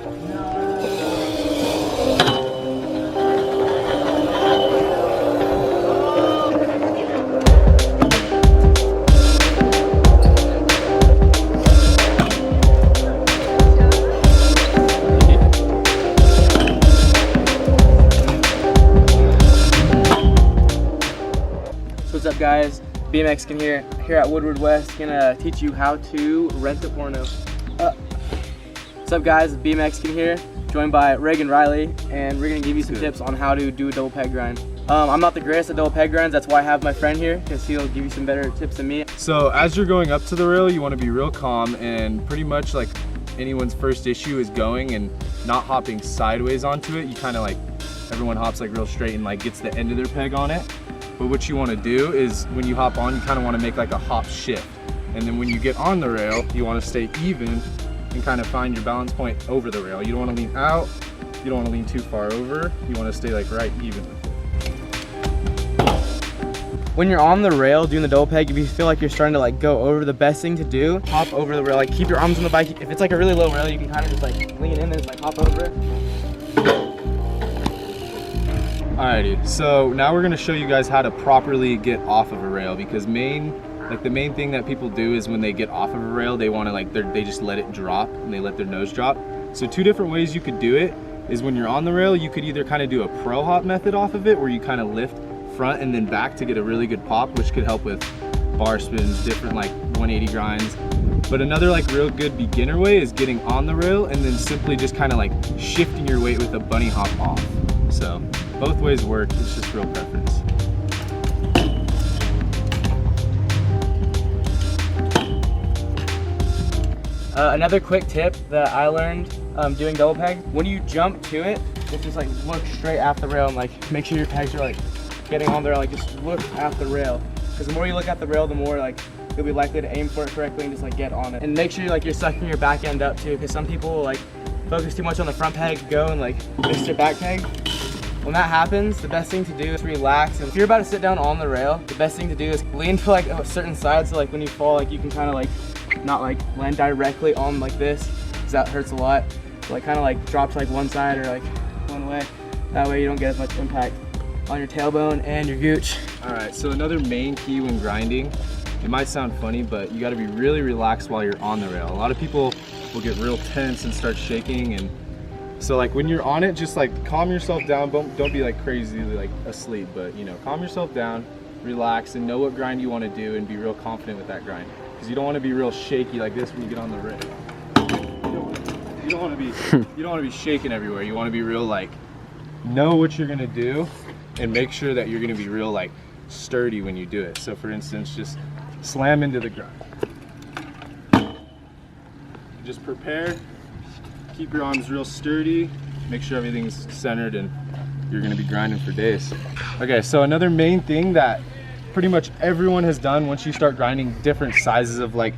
What's up, guys? BMX here at Woodward West, gonna teach you how to rent a porno. What's up, guys? BMX here, joined by Reagan Riley, and we're gonna give you some tips on how to do a double peg grind. I'm not the greatest at double peg grinds, that's why I have my friend here, because he'll give you some better tips than me. So as you're going up to the rail, you want to be real calm, and pretty much like anyone's first issue is going and not hopping sideways onto it. You kind of like, everyone hops like real straight and like gets the end of their peg on it. But what you want to do is when you hop on, you kind of want to make like a hop shift. And then when you get on the rail, you want to stay even and kind of find your balance point over the rail. You don't want to lean out, you don't want to lean too far over, you want to stay like right even with it. When you're on the rail doing the double peg, if you feel like you're starting to like go over, the best thing to do, hop over the rail, like keep your arms on the bike. If it's like a really low rail, you can kind of just like lean in and just like hop over it. Alrighty, so now we're gonna show you guys how to properly get off of a rail, because the main thing that people do is when they get off of a rail, they want to like, they just let it drop and they let their nose drop. So two different ways you could do it is when you're on the rail, you could either kind of do a pro hop method off of it, where you kind of lift front and then back to get a really good pop, which could help with bar spins, different like 180 grinds. But another like real good beginner way is getting on the rail and then simply just kind of like shifting your weight with a bunny hop off. So both ways work, it's just real preference. Another quick tip that I learned doing double peg, when you jump to it, just like look straight at the rail and like make sure your pegs are like getting on there, like just look at the rail. Because the more you look at the rail, the more like you'll be likely to aim for it correctly and just like get on it. And make sure you're sucking your back end up too, because some people will like focus too much on the front peg, go and like miss their back peg. When that happens, the best thing to do is relax. And if you're about to sit down on the rail, the best thing to do is lean to like a certain side, so like when you fall, like you can kind of like not like land directly on like this, because that hurts a lot. So like kind of like drop to like one side or like one way. That way you don't get as much impact on your tailbone and your gooch. All right, so another main key when grinding, it might sound funny, but you got to be really relaxed while you're on the rail. A lot of people will get real tense and start shaking, and so like when you're on it, just like calm yourself down. Don't be like crazy like asleep, but you know, calm yourself down, relax, and know what grind you want to do and be real confident with that grind. Because you don't want to be real shaky like this when you get on the rail. You don't want to be shaking everywhere. You want to be real like, know what you're gonna do and make sure that you're gonna be real like sturdy when you do it. So for instance, just slam into the ground. Just prepare. Keep your arms real sturdy, make sure everything's centered, and you're gonna be grinding for days. Okay, so another main thing that pretty much everyone has done once you start grinding different sizes of like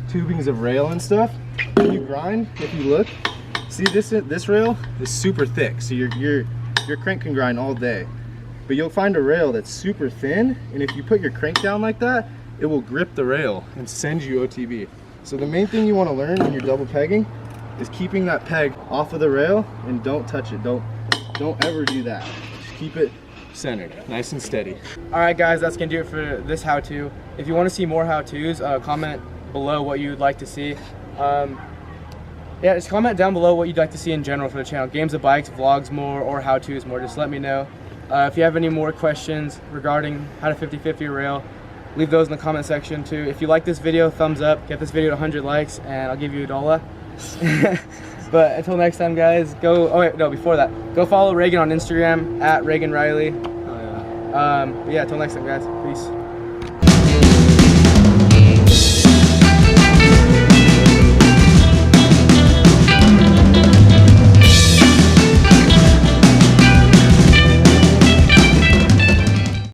tubings of rail and stuff, when you grind, if you look, see this rail is super thick, so your crank can grind all day. But you'll find a rail that's super thin, and if you put your crank down like that, it will grip the rail and send you OTB. So the main thing you want to learn when you're double pegging is keeping that peg off of the rail, and don't touch it. Don't ever do that. Just keep it centered, nice and steady. All right, guys, that's gonna do it for this how-to. If you want to see more how-tos, comment below what you'd like to see. Yeah, just comment down below what you'd like to see in general for the channel. Games of bikes, vlogs more, or how-tos more. Just let me know. If you have any more questions regarding how to 50-50 a rail, leave those in the comment section too. If you like this video, thumbs up. Get this video to 100 likes, and I'll give you $1. But until next time, guys, before that, go follow Reagan on Instagram at Reagan Riley. But yeah, until next time, guys, peace.